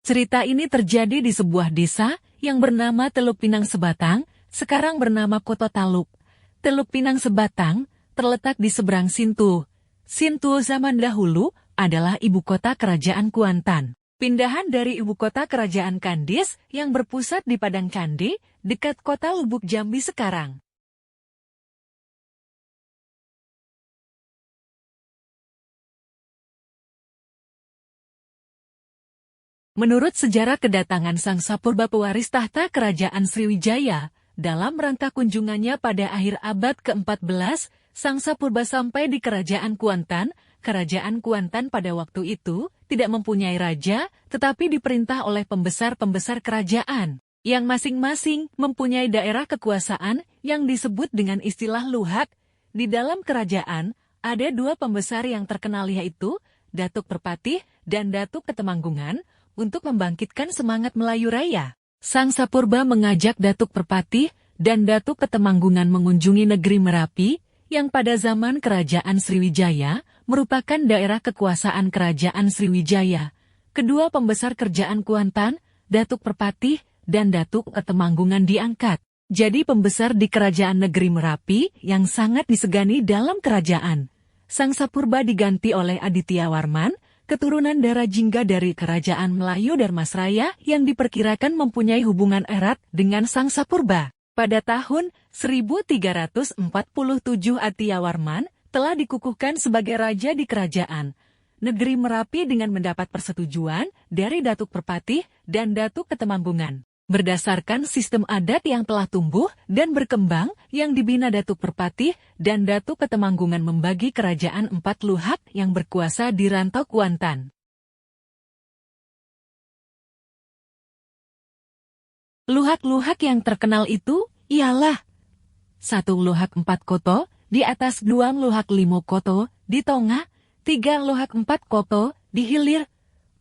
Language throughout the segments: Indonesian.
Cerita ini terjadi di sebuah desa yang bernama Teluk Pinang Sebatang, sekarang bernama Kota Taluk. Teluk Pinang Sebatang terletak di seberang Sintu. Sintu zaman dahulu adalah ibu kota kerajaan Kuantan. Pindahan dari ibu kota kerajaan Kandis yang berpusat di Padang Candi, dekat kota Lubuk Jambi sekarang. Menurut sejarah kedatangan Sangsa Purba pewaris tahta kerajaan Sriwijaya, dalam rangka kunjungannya pada akhir abad ke-14, Sangsa Purba sampai di kerajaan Kuantan. Kerajaan Kuantan pada waktu itu tidak mempunyai raja, tetapi diperintah oleh pembesar-pembesar kerajaan, yang masing-masing mempunyai daerah kekuasaan yang disebut dengan istilah luhak. Di dalam kerajaan, ada dua pembesar yang terkenal yaitu Datuk Perpatih dan Datuk Ketemanggungan, untuk membangkitkan semangat Melayu Raya. Sangsa Purba mengajak Datuk Perpatih dan Datuk Ketemanggungan mengunjungi negeri Merapi, yang pada zaman kerajaan Sriwijaya merupakan daerah kekuasaan kerajaan Sriwijaya. Kedua pembesar kerajaan Kuantan, Datuk Perpatih dan Datuk Ketemanggungan diangkat jadi pembesar di kerajaan negeri Merapi yang sangat disegani dalam kerajaan. Sangsa Purba diganti oleh Aditya Warman, keturunan darah Jingga dari kerajaan Melayu Darmasraya yang diperkirakan mempunyai hubungan erat dengan Sangsa Purba. Pada tahun 1347 Aditya Warman telah dikukuhkan sebagai raja di kerajaan negeri Merapi dengan mendapat persetujuan dari Datuk Perpatih dan Datuk Ketemanggungan. Berdasarkan sistem adat yang telah tumbuh dan berkembang yang dibina Datuk Perpatih dan Datuk Ketemanggungan membagi kerajaan 4 luhak yang berkuasa di rantau Kuantan. Luhak-luhak yang terkenal itu ialah 1 luhak 4 koto, di atas 2 luhak 5 koto, di tengah 3 luhak 4 koto, di hilir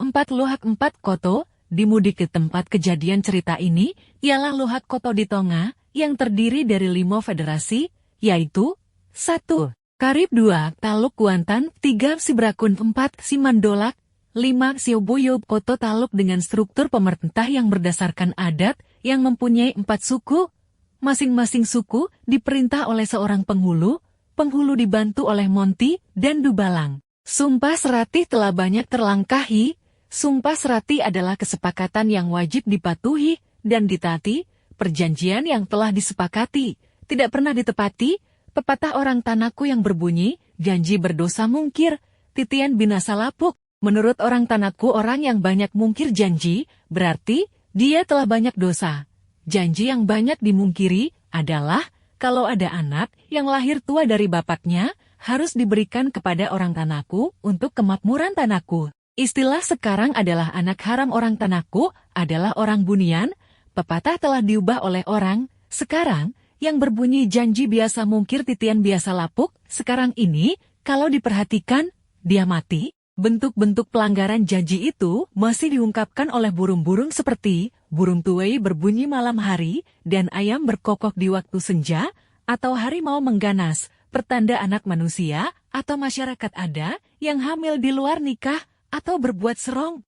4 luhak 4 koto. Di mudik ke tempat kejadian cerita ini, ialah luhak koto di tengah, yang terdiri dari 5 federasi, yaitu 1. Karib 2. Taluk Kuantan 3. Sibrakun 4. Simandolak 5. Sioboyo Koto Taluk dengan struktur pemerintah yang berdasarkan adat, yang mempunyai 4 suku. Masing-masing suku diperintah oleh seorang penghulu, penghulu dibantu oleh Monti dan Dubalang. Sumpah Serati telah banyak terlangkahi. Sumpah Serati adalah kesepakatan yang wajib dipatuhi dan ditaati, perjanjian yang telah disepakati, tidak pernah ditepati, pepatah orang Tanaku yang berbunyi, janji berdosa mungkir, titian binasa lapuk. Menurut orang Tanaku, orang yang banyak mungkir janji, berarti dia telah banyak dosa. Janji yang banyak dimungkiri adalah, kalau ada anak yang lahir tua dari bapaknya, harus diberikan kepada orang Tanaku untuk kemakmuran Tanaku. Istilah sekarang adalah anak haram orang Tanaku adalah orang Bunian. Pepatah telah diubah oleh orang sekarang yang berbunyi janji biasa mungkir titian biasa lapuk. Sekarang ini, kalau diperhatikan, dia mati. Bentuk-bentuk pelanggaran janji itu masih diungkapkan oleh burung-burung seperti burung tuai berbunyi malam hari dan ayam berkokok di waktu senja, atau harimau mengganas, pertanda anak manusia atau masyarakat ada yang hamil di luar nikah atau berbuat serong.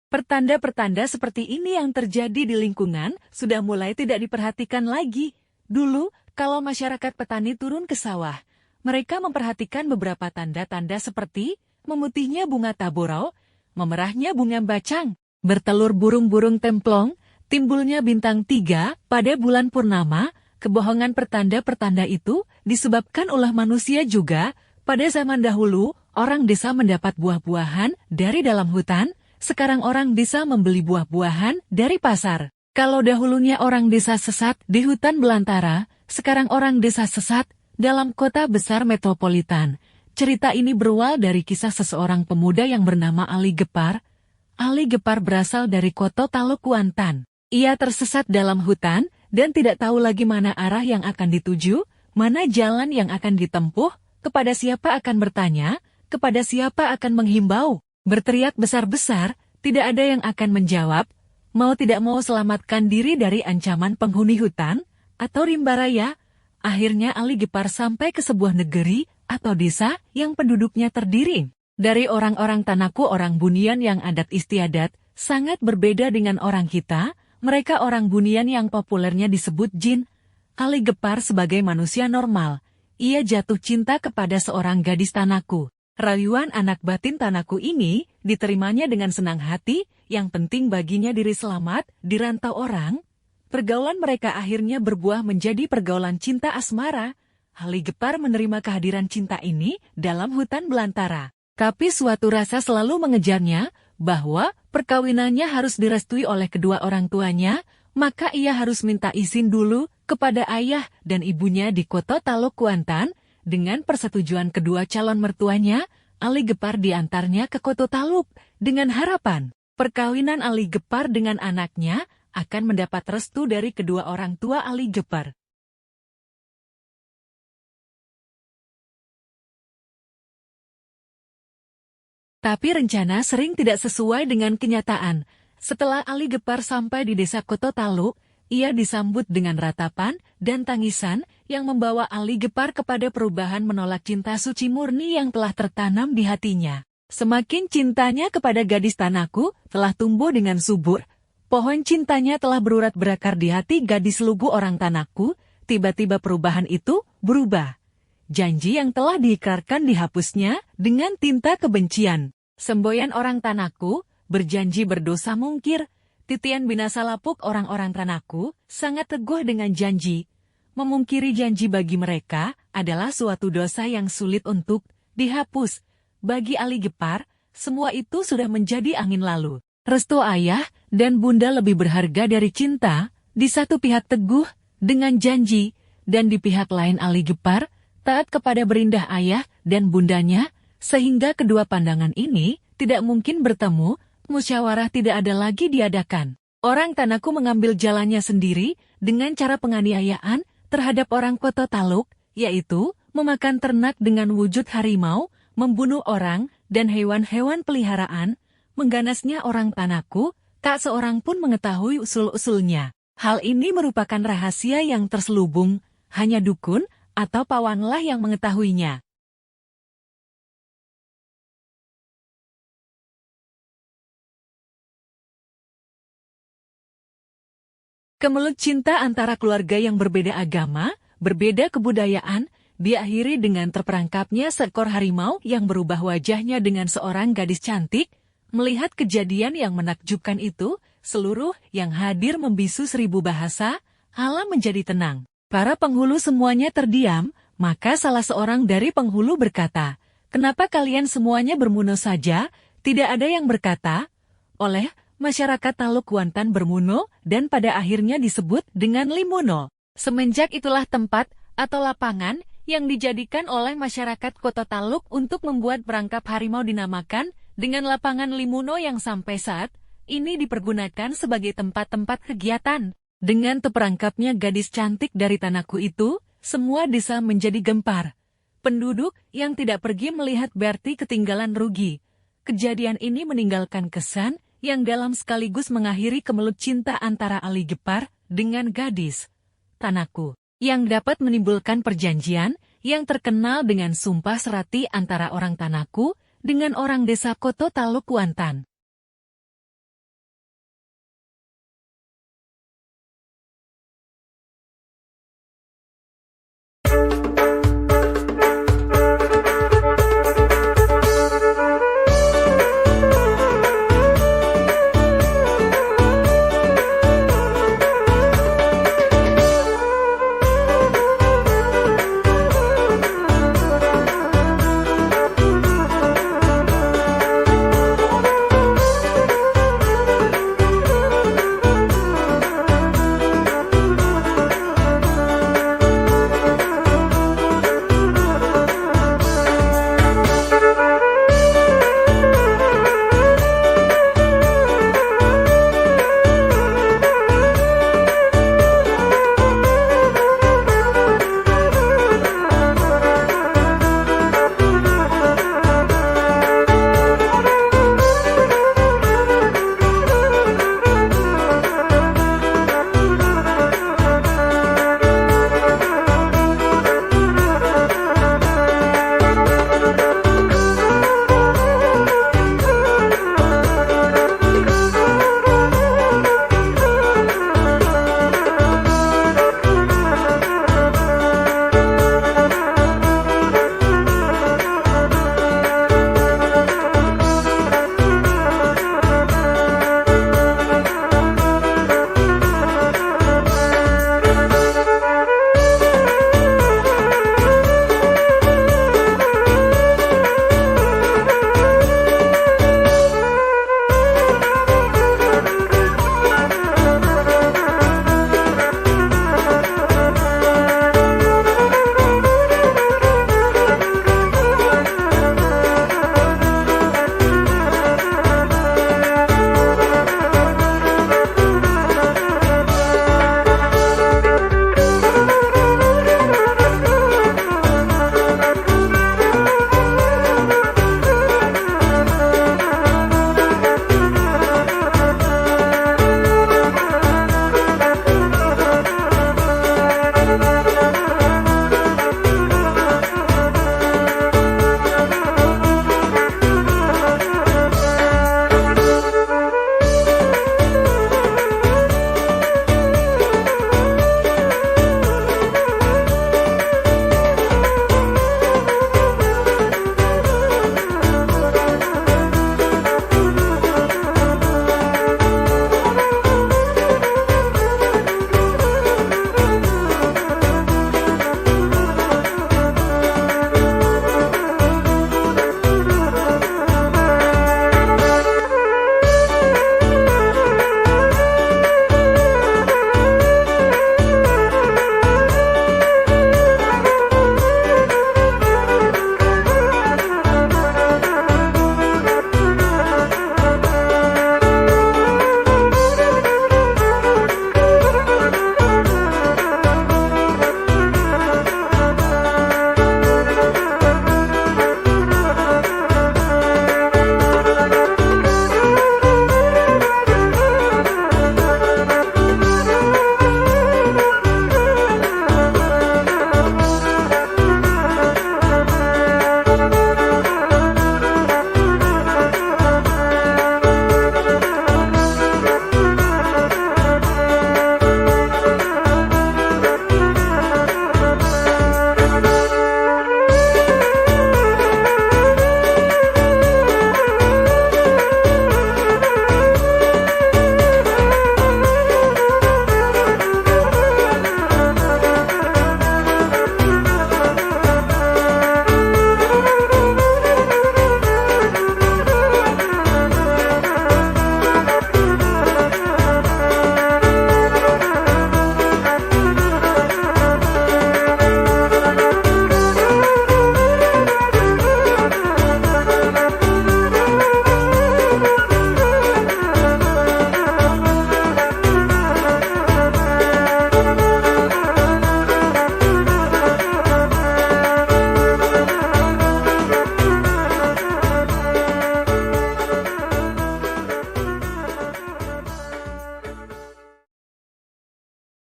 Pertanda-pertanda seperti ini yang terjadi di lingkungan sudah mulai tidak diperhatikan lagi. Dulu, kalau masyarakat petani turun ke sawah, mereka memperhatikan beberapa tanda-tanda seperti memutihnya bunga taborau, memerahnya bunga bacang, bertelur burung-burung templong, timbulnya bintang 3 pada bulan purnama. Kebohongan pertanda-pertanda itu disebabkan oleh manusia juga. Pada zaman dahulu, orang desa mendapat buah-buahan dari dalam hutan, sekarang orang desa membeli buah-buahan dari pasar. Kalau dahulunya orang desa sesat di hutan belantara, sekarang orang desa sesat dalam kota besar metropolitan. Cerita ini berawal dari kisah seseorang pemuda yang bernama Ali Gepar. Ali Gepar berasal dari Kota Taluk Kuantan. Ia tersesat dalam hutan dan tidak tahu lagi mana arah yang akan dituju, mana jalan yang akan ditempuh, kepada siapa akan bertanya, kepada siapa akan menghimbau. Berteriak besar-besar, tidak ada yang akan menjawab. Mau tidak mau selamatkan diri dari ancaman penghuni hutan atau rimba raya. Akhirnya Ali Gepar sampai ke sebuah negeri, atau desa yang penduduknya terdiri dari orang-orang Tanaku, orang Bunian yang adat istiadat, sangat berbeda dengan orang kita. Mereka orang Bunian yang populernya disebut jin. Ali Gepar sebagai manusia normal, ia jatuh cinta kepada seorang gadis Tanaku. Rayuan anak batin Tanaku ini diterimanya dengan senang hati, yang penting baginya diri selamat di rantau orang. Pergaulan mereka akhirnya berbuah menjadi pergaulan cinta asmara. Ali Gepar menerima kehadiran cinta ini dalam hutan belantara. Tapi suatu rasa selalu mengejarnya, bahwa perkawinannya harus direstui oleh kedua orang tuanya, maka ia harus minta izin dulu kepada ayah dan ibunya di kota Taluk Kuantan. Dengan persetujuan kedua calon mertuanya, Ali Gepar diantarnya ke kota Taluk, dengan harapan perkawinan Ali Gepar dengan anaknya akan mendapat restu dari kedua orang tua Ali Gepar. Tapi rencana sering tidak sesuai dengan kenyataan. Setelah Ali Gepar sampai di desa Koto Taluk, ia disambut dengan ratapan dan tangisan yang membawa Ali Gepar kepada perubahan menolak cinta suci murni yang telah tertanam di hatinya. Semakin cintanya kepada gadis Tanaku telah tumbuh dengan subur. Pohon cintanya telah berurat berakar di hati gadis lugu orang Tanaku. Tiba-tiba perubahan itu berubah. Janji yang telah diikrarkan dihapusnya dengan tinta kebencian. Semboyan orang Tanaku berjanji berdosa mungkir. Titian binasa lapuk orang-orang Tanaku sangat teguh dengan janji. Memungkiri janji bagi mereka adalah suatu dosa yang sulit untuk dihapus. Bagi Ali Gepar, semua itu sudah menjadi angin lalu. Restu ayah dan bunda lebih berharga dari cinta. Di satu pihak teguh dengan janji, dan di pihak lain Ali Gepar taat kepada berindah ayah dan bundanya, sehingga kedua pandangan ini tidak mungkin bertemu, musyawarah tidak ada lagi diadakan. Orang Tanaku mengambil jalannya sendiri dengan cara penganiayaan terhadap orang kota Taluk, yaitu memakan ternak dengan wujud harimau, membunuh orang dan hewan-hewan peliharaan. Mengganasnya orang Tanaku, tak seorang pun mengetahui usul-usulnya. Hal ini merupakan rahasia yang terselubung, hanya dukun atau pawanlah yang mengetahuinya. Kemelut cinta antara keluarga yang berbeda agama, berbeda kebudayaan, diakhiri dengan terperangkapnya seekor harimau yang berubah wajahnya dengan seorang gadis cantik. Melihat kejadian yang menakjubkan itu, seluruh yang hadir membisu 1000 bahasa, alam menjadi tenang. Para penghulu semuanya terdiam, maka salah seorang dari penghulu berkata, "Kenapa kalian semuanya bermuno saja?" Tidak ada yang berkata, "Oleh masyarakat Taluk Kuantan bermuno," dan pada akhirnya disebut dengan Limuno. Semenjak itulah tempat atau lapangan yang dijadikan oleh masyarakat kota Taluk untuk membuat perangkap harimau dinamakan dengan lapangan Limuno yang sampai saat ini dipergunakan sebagai tempat-tempat kegiatan. Dengan terperangkapnya gadis cantik dari Tanaku itu, semua desa menjadi gempar. Penduduk yang tidak pergi melihat berarti ketinggalan rugi. Kejadian ini meninggalkan kesan yang dalam sekaligus mengakhiri kemelut cinta antara Ali Gepar dengan gadis Tanaku, yang dapat menimbulkan perjanjian yang terkenal dengan sumpah serati antara orang Tanaku dengan orang desa Koto Taluk Kuantan.